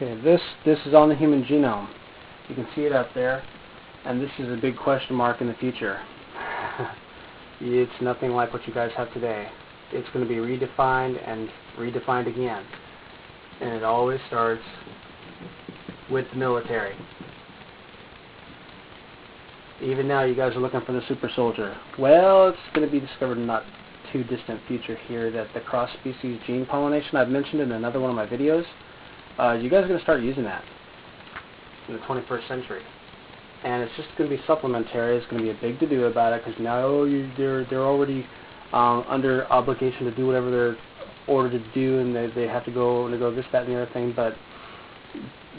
Okay, this is on the human genome. You can see it up there, and this is a big question mark in the future. It's nothing like what you guys have today. It's going to be redefined and redefined again. And it always starts with the military. Even now you guys are looking for the super soldier. Well, it's going to be discovered in not too distant future here that the cross-species gene pollination I've mentioned in another one of my videos, you guys are going to start using that in the 21st century. And it's just going to be supplementary. It's going to be a big to-do about it because now they're already under obligation to do whatever they're ordered to do, and they have to go this, that, and the other thing. But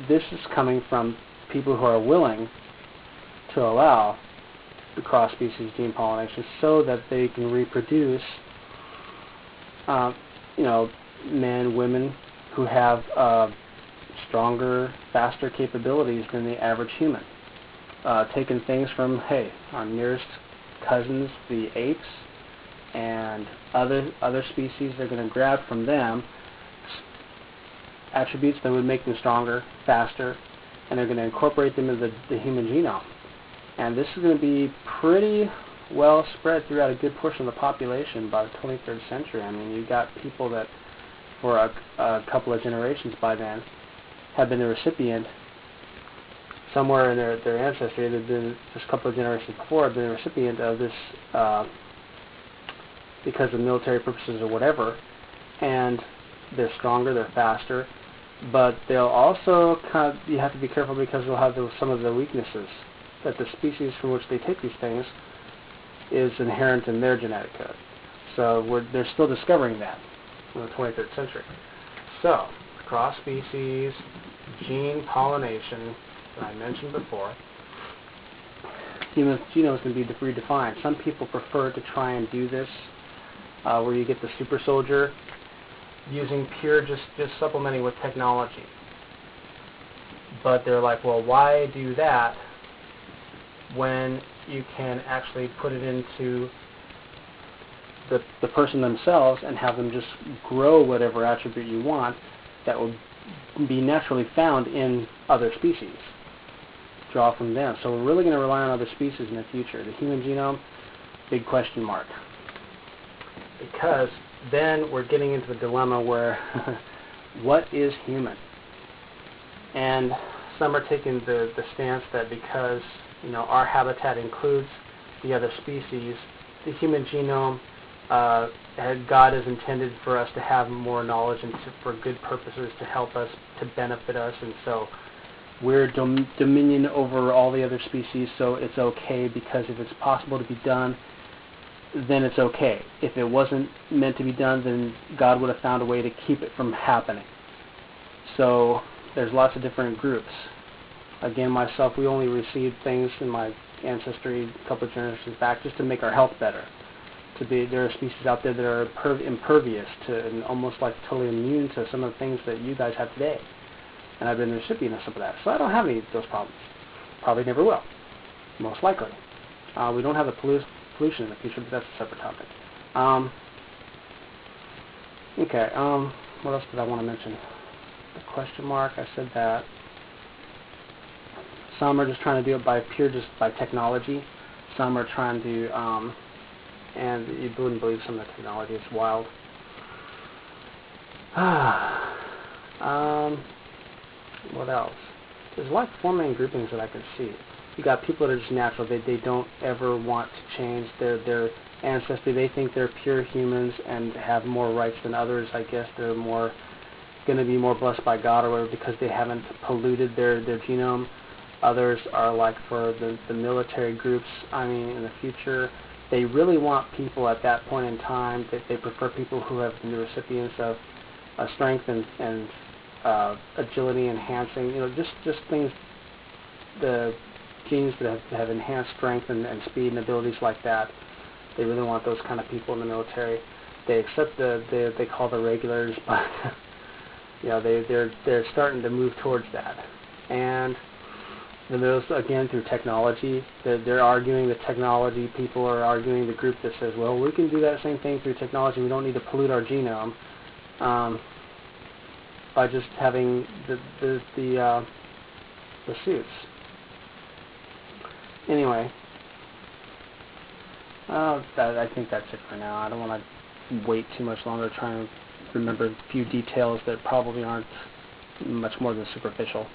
this is coming from people who are willing to allow the cross-species gene pollination so that they can reproduce, men, women who have stronger, faster capabilities than the average human. Taking things from, our nearest cousins, the apes, and other species, they're going to grab from them attributes that would make them stronger, faster, and they're going to incorporate them into the human genome. And this is going to be pretty well spread throughout a good portion of the population by the 23rd century. I mean, you've got people that for a couple of generations by then have been the recipient, somewhere in their ancestry, they've been, just a couple of generations before, have been the recipient of this because of military purposes or whatever, and they're stronger, they're faster, but they'll also you have to be careful because they'll have some of the weaknesses that the species from which they take these things is inherent in their genetic code. So they're still discovering that in the 23rd century. So, cross-species gene pollination that I mentioned before, human genome is going to be redefined. Some people prefer to try and do this where you get the super soldier using pure just supplementing with technology. But they're like, well, why do that when you can actually put it into the person themselves and have them just grow whatever attribute you want that will be naturally found in other species. Draw from them. So we're really going to rely on other species in the future. The human genome, big question mark. Because then we're getting into the dilemma where what is human? And some are taking the stance that because our habitat includes the other species, the human genome, God has intended for us to have more knowledge and for good purposes to help us, to benefit us, and so we're dominion over all the other species, so it's okay because if it's possible to be done, then it's okay. If it wasn't meant to be done, then God would have found a way to keep it from happening. So there's lots of different groups. Again, myself, we only received things in my ancestry a couple of generations back just to make our health better. There are species out there that are impervious to and almost like totally immune to some of the things that you guys have today. And I've been the recipient of some of that. So I don't have any of those problems. Probably never will, most likely. We don't have the pollution in the future, but that's a separate topic. What else did I want to mention? The question mark, I said that. Some are just trying to do it just by technology. Some are trying to, and you wouldn't believe some of the technology, it's wild. What else? There's a lot of forming groupings that I can see. You got people that are just natural. They don't ever want to change their ancestry. They think they're pure humans and have more rights than others. I guess they're going to be more blessed by God or whatever because they haven't polluted their genome. Others are like for the military groups. I mean, in the future, they really want people at that point in time that they prefer people who have been the recipients of strength and agility enhancing, just things, the genes that have enhanced strength and speed and abilities like that. They really want those kind of people in the military. They accept they call the regulars, but they're starting to move towards that. And those, again, through technology, they're arguing the technology. People are arguing the group that says, well, we can do that same thing through technology. We don't need to pollute our genome. by just having the suits. Anyway, I think that's it for now. I don't want to wait too much longer trying to remember a few details that probably aren't much more than superficial.